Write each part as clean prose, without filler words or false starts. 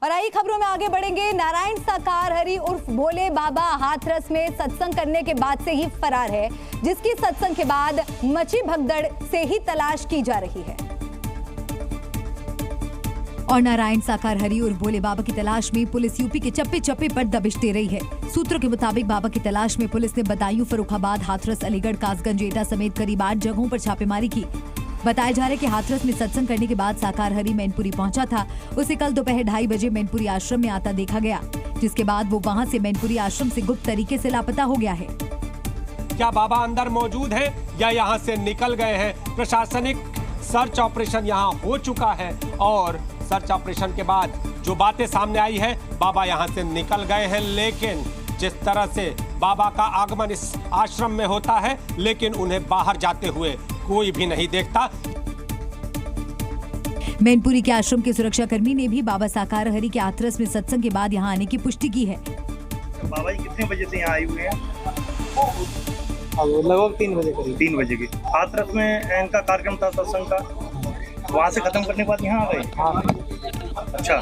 और आई खबरों में आगे बढ़ेंगे। नारायण साकार हरि उर्फ भोले बाबा हाथरस में सत्संग करने के बाद से ही फरार है, जिसकी सत्संग के बाद मची भगदड़ से ही तलाश की जा रही है। और नारायण साकार हरि उर्फ भोले बाबा की तलाश में पुलिस यूपी के चप्पे चप्पे पर दबिश दे रही है। सूत्रों के मुताबिक बाबा की तलाश में पुलिस ने बदायूं, फर्रुखाबाद, हाथरस, अलीगढ़, कासगंज, एटा समेत करीब 8 जगहों पर छापेमारी की। बताया जा रहा है कि हाथरस में सत्संग करने के बाद साकार हरि मैनपुरी पहुंचा था। उसे कल दोपहर 2:30 बजे मैनपुरी आश्रम में आता देखा गया, जिसके बाद वो वहां से मैनपुरी आश्रम से गुप्त तरीके से लापता हो गया है। क्या बाबा अंदर मौजूद है या यहाँ से निकल गए हैं? प्रशासनिक सर्च ऑपरेशन यहाँ हो चुका है और सर्च ऑपरेशन के बाद जो बातें सामने आई है, बाबा यहाँ से निकल गए हैं। लेकिन जिस तरह से बाबा का आगमन इस आश्रम में होता है, लेकिन उन्हें बाहर जाते हुए कोई भी नहीं देखता। मैनपुरी के आश्रम के सुरक्षाकर्मी ने भी बाबा साकार हरि के हाथरस में सत्संग के बाद यहाँ आने की पुष्टि की है। बाबा जी कितने बजे से यहाँ आए हुए हैं? लगभग 3 बजे करीब। 3 बजे के हाथरस में इनका कार्यक्रम था सत्संग का, वहाँ से खत्म करने के बाद यहाँ आ गए। हाँ। अच्छा।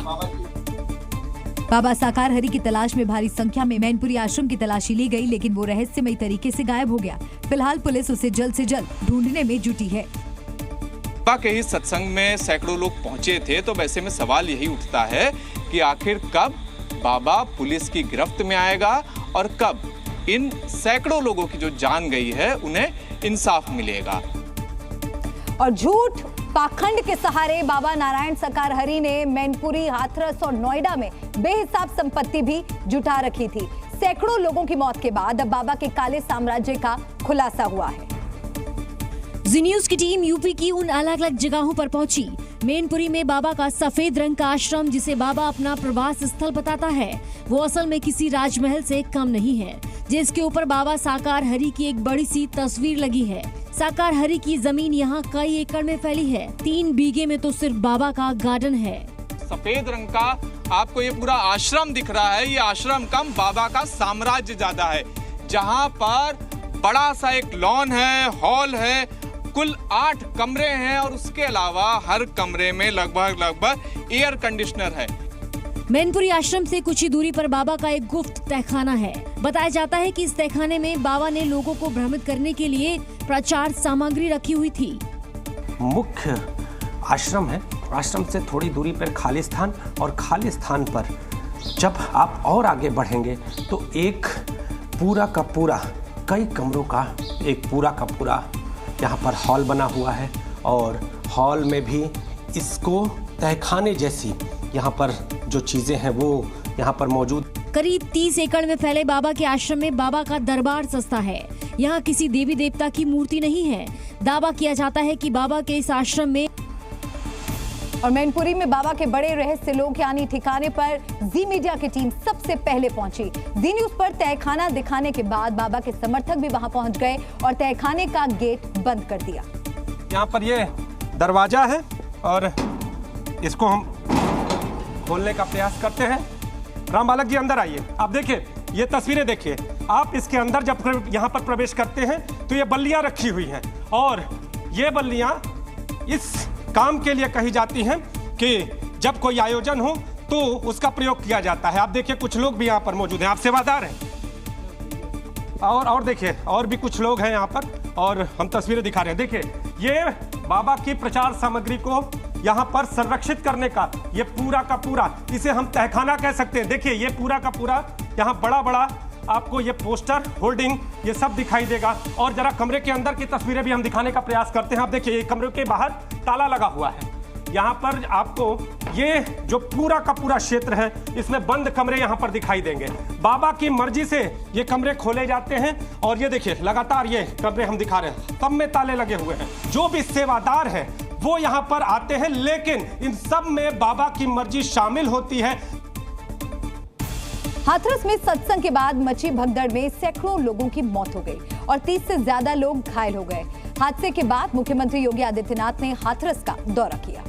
बाबा साकार हरि की तलाश में भारी संख्या में मैनपुरी आश्रम की तलाशी ली गई, लेकिन वो रहस्यमयी तरीके से गायब हो गया। फिलहाल पुलिस उसे जल्द से जल्द ढूंढने में जुटी है। बाबा के ही सत्संग में सैकड़ों लोग पहुंचे थे, तो वैसे में सवाल यही उठता है कि आखिर कब बाबा पुलिस की गिरफ्त में आएगा और कब इन सैकड़ों लोगों की जो जान गई है उन्हें इंसाफ मिलेगा। और झूठ पाखंड के सहारे बाबा नारायण साकार हरि ने मैनपुरी, हाथरस और नोएडा में बेहिसाब संपत्ति भी जुटा रखी थी। सैकड़ों लोगों की मौत के बाद अब बाबा के काले साम्राज्य का खुलासा हुआ है। जी न्यूज की टीम यूपी की उन अलग अलग जगहों पर पहुंची। मैनपुरी में बाबा का सफेद रंग का आश्रम, जिसे बाबा अपना प्रवास स्थल बताता है, वो असल में किसी राजमहल से कम नहीं है, जिसके ऊपर बाबा साकार हरि की एक बड़ी सी तस्वीर लगी है। साकार हरि की जमीन यहाँ कई एकड़ में फैली है। 3 बीघे में तो सिर्फ बाबा का गार्डन है। सफेद रंग का आपको ये पूरा आश्रम दिख रहा है, ये आश्रम कम बाबा का साम्राज्य ज्यादा है, जहाँ पर बड़ा सा एक लॉन है, हॉल है, कुल 8 कमरे हैं और उसके अलावा हर कमरे में लगभग एयर कंडीशनर है। मैनपुरी आश्रम से कुछ ही दूरी पर बाबा का एक गुप्त तहखाना है। बताया जाता है कि इस तहखाने में बाबा ने लोगों को भ्रमित करने के लिए प्रचार सामग्री रखी हुई थी। मुख्य आश्रम है, आश्रम से थोड़ी दूरी पर खाली स्थान, और खाली स्थान पर जब आप और आगे बढ़ेंगे तो एक पूरा का पूरा कई कमरों का एक पूरा का पूरा यहाँ पर हॉल बना हुआ है, और हॉल में भी इसको तहखाने जैसी यहाँ पर जो चीजें हैं वो यहाँ पर मौजूद। करीब 30 एकड़ में फैले बाबा के आश्रम में बाबा का दरबार सस्ता है। यहाँ किसी देवी देवता की मूर्ति नहीं है। दावा किया जाता है कि बाबा के इस आश्रम में और मैनपुरी में बाबा के बड़े रहस्य लोग यानी ठिकाने पर जी मीडिया की टीम सबसे पहले पहुंची। जी न्यूज पर तहखाना दिखाने के बाद बाबा के समर्थक भी वहां पहुंच गए और तहखाने का गेट बंद कर दिया। यहाँ पर ये दरवाजा है और इसको हम खोलने का प्रयास करते हैं। राम बालक जी अंदर आइए। आप देखिए ये तस्वीरें देखिए। आप इसके अंदर जब यहाँ पर प्रवेश करते हैं तो ये बल्लियां रखी हुई हैं, और ये बल्लियां इस काम के लिए कही जाती हैं कि जब कोई आयोजन हो तो उसका प्रयोग किया जाता है। आप देखिए कुछ लोग भी यहाँ पर मौजूद हैं, आप सेवादार हैं, और देखिए और भी कुछ लोग हैं यहाँ पर, और हम तस्वीरें दिखा रहे हैं। देखिए ये बाबा की प्रचार सामग्री को यहाँ पर संरक्षित करने का ये पूरा का पूरा, इसे हम तहखाना कह सकते हैं। देखिए ये पूरा का पूरा यहाँ बड़ा बड़ा आपको ये पोस्टर, होल्डिंग, ये सब दिखाई देगा। और जरा कमरे के अंदर की तस्वीरें भी हम दिखाने का प्रयास करते हैं। आप देखिए ये कमरे के बाहर ताला लगा हुआ है। यहाँ पर आपको ये जो पूरा का पूरा क्षेत्र है, इसमें बंद कमरे यहाँ पर दिखाई देंगे। बाबा की मर्जी से ये कमरे खोले जाते हैं, और ये देखिए लगातार ये कमरे हम दिखा रहे हैं, सब में ताले लगे हुए हैं। जो भी सेवादार है वो यहाँ पर आते हैं, लेकिन इन सब में बाबा की मर्जी शामिल होती है। हाथरस में सत्संग के बाद मची भगदड़ में सैकड़ों लोगों की मौत हो गई और 30 से ज्यादा लोग घायल हो गए। हादसे के बाद मुख्यमंत्री योगी आदित्यनाथ ने हाथरस का दौरा किया।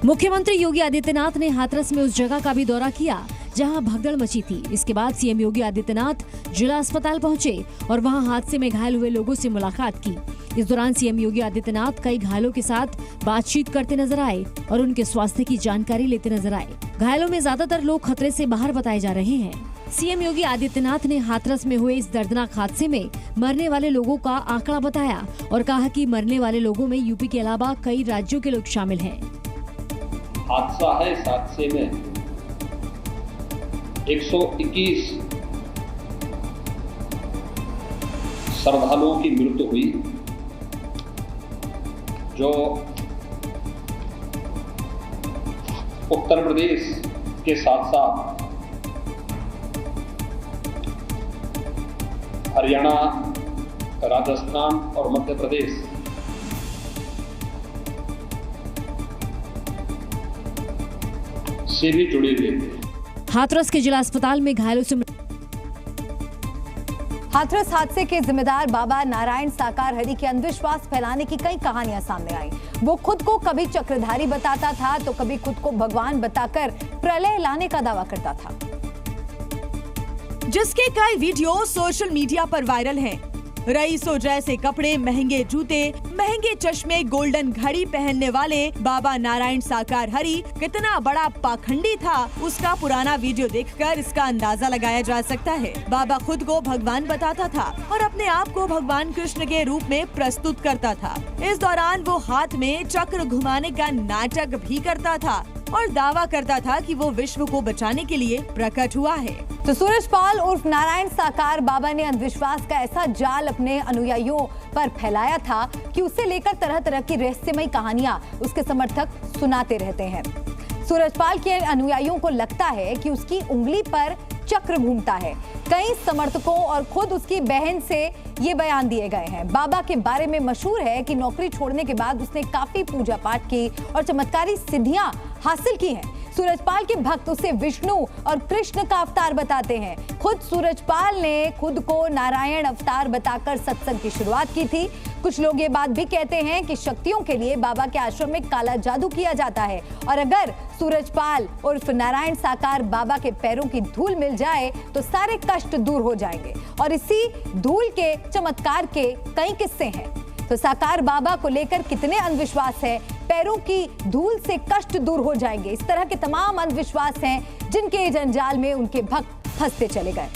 मुख्यमंत्री योगी आदित्यनाथ ने हाथरस में उस जगह का भी दौरा किया जहां भगदड़ मची थी। इसके बाद सीएम योगी आदित्यनाथ जिला अस्पताल पहुंचे और वहां हादसे में घायल हुए लोगों से मुलाकात की। इस दौरान सीएम योगी आदित्यनाथ कई घायलों के साथ बातचीत करते नजर आए और उनके स्वास्थ्य की जानकारी लेते नजर आए। घायलों में ज्यादातर लोग खतरे से बाहर बताए जा रहे हैं। सीएम योगी आदित्यनाथ ने हाथरस में हुए इस दर्दनाक हादसे में मरने वाले लोगों का आंकड़ा बताया और कहा कि मरने वाले लोगों में यूपी के अलावा कई राज्यों के लोग शामिल हैं। हादसा है, इस हादसे में 121 श्रद्धालुओं की मृत्यु हुई, जो उत्तर प्रदेश के साथ साथ हरियाणा, राजस्थान और मध्य प्रदेश से भी जुड़े हुए थे। हाथरस के जिला अस्पताल में घायलों से हाथरस हादसे के जिम्मेदार बाबा नारायण साकार हरि के अंधविश्वास फैलाने की कई कहानियां सामने आई। वो खुद को कभी चक्रधारी बताता था तो कभी खुद को भगवान बताकर प्रलय लाने का दावा करता था, जिसके कई वीडियो सोशल मीडिया पर वायरल हैं। रईसों जैसे कपड़े, महंगे जूते, महंगे चश्मे, गोल्डन घड़ी पहनने वाले बाबा नारायण साकार हरि कितना बड़ा पाखंडी था, उसका पुराना वीडियो देखकर इसका अंदाजा लगाया जा सकता है। बाबा खुद को भगवान बताता था और अपने आप को भगवान कृष्ण के रूप में प्रस्तुत करता था। इस दौरान वो हाथ में चक्र घुमाने का नाटक भी करता था और दावा करता था कि वो विश्व को बचाने के लिए प्रकट हुआ है। तो सूरजपाल उर्फ नारायण साकार बाबा ने अंधविश्वास का ऐसा जाल अपने अनुयायियों पर फैलाया था कि उसे लेकर तरह तरह की रहस्यमयी कहानियां उसके समर्थक सुनाते रहते हैं। सूरजपाल के अनुयायियों को लगता है कि उसकी उंगली पर चक्र घूमता है। कई समर्थकों और खुद उसकी बहन से ये बयान दिए गए हैं। बाबा के बारे में मशहूर है कि नौकरी छोड़ने के बाद उसने काफी पूजा पाठ की और चमत्कारी सिद्धियां हासिल की हैं। सूरजपाल के भक्त उसे विष्णु और कृष्ण का अवतार बताते हैं। खुद सूरजपाल ने खुद को नारायण अवतार बताकर सत्संग की शुरुआत की थी। कुछ लोग ये बात भी कहते हैं कि शक्तियों के लिए बाबा के आश्रम में काला जादू किया जाता है और अगर सूरजपाल उर्फ नारायण साकार बाबा के पैरों की धूल मिल जाए तो सारे कष्ट दूर हो जाएंगे। और इसी धूल के चमत्कार के कई किस्से हैं। तो साकार बाबा को लेकर कितने अंधविश्वास है, पैरों की धूल से कष्ट दूर हो जाएंगे, इस तरह के तमाम अंधविश्वास हैं जिनके जंजाल में उनके भक्त फंसते चले गए।